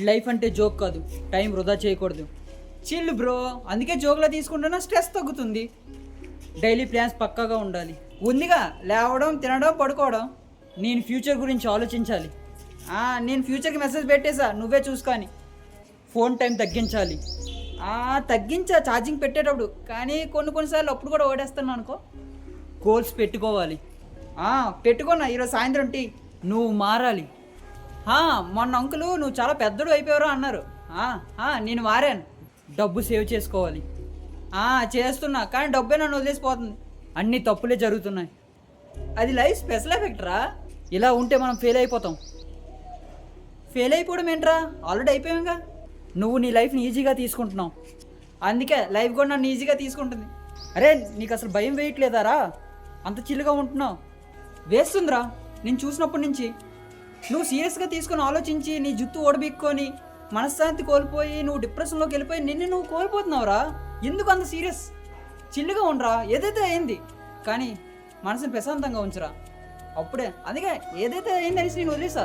Life అంటే joke కాదు, time వృధా చేయకూడదు. చిల్ బ్రో, అందుకే జోక్లా తీసుకుంటున్నా, స్ట్రెస్ తగ్గుతుంది. డైలీ ప్లాన్స్ పక్కాగా ఉండాలి. ఉందిగా, లేవడం, తినడం, పడుకోవడం. నేను ఫ్యూచర్ గురించి ఆలోచించాలి. నేను ఫ్యూచర్కి మెసేజ్ పెట్టేసా, నువ్వే చూసుకొని. ఫోన్ టైం తగ్గించాలి. తగ్గించా ఛార్జింగ్ పెట్టేటప్పుడు, కానీ కొన్నిసార్లు అప్పుడు కూడా ఓడేస్తున్నాను అనుకో. గోల్స్ పెట్టుకోవాలి. పెట్టుకున్నా, ఈరోజు సాయంత్రం టీ. నువ్వు మారాలి. మొన్న అంకులు నువ్వు చాలా పెద్దడు అయిపోయారు అన్నారు. నేను మారాను. డబ్బు సేవ్ చేసుకోవాలి. చేస్తున్నా, కానీ డబ్బే నన్ను వదిలేసిపోతుంది. అన్ని తప్పులే జరుగుతున్నాయి. అది లైఫ్ స్పెషల్ ఎఫెక్ట్ రా. ఇలా ఉంటే మనం ఫెయిల్ అయిపోతాం. ఫెయిల్ అయిపోవడం ఏంట్రా, ఆల్రెడీ అయిపోయాంగా. నువ్వు నీ లైఫ్ని ఈజీగా తీసుకుంటున్నావు, అందుకే లైఫ్ కూడా నన్ను ఈజీగా తీసుకుంటుంది. అరే నీకు అసలు భయం వేయట్లేదారా? అంత చిల్లుగా ఉంటున్నావు. వేస్తుందిరా నేను చూసినప్పటి నుంచి. నువ్వు సీరియస్గా తీసుకొని ఆలోచించి నీ జుత్తు ఓడబిక్కొని మనశ్శాంతి కోల్పోయి నువ్వు డిప్రెషన్లోకి వెళ్ళిపోయి నువ్వు కోల్పోతున్నావురా. ఎందుకు అంత సీరియస్? చిల్లుగా ఉండరా, ఏదైతే అయింది కానీ మనసుని ప్రశాంతంగా ఉంచురా. అప్పుడే అందుకే ఏదైతే అయింది అనేసి నేను వదిలేసా.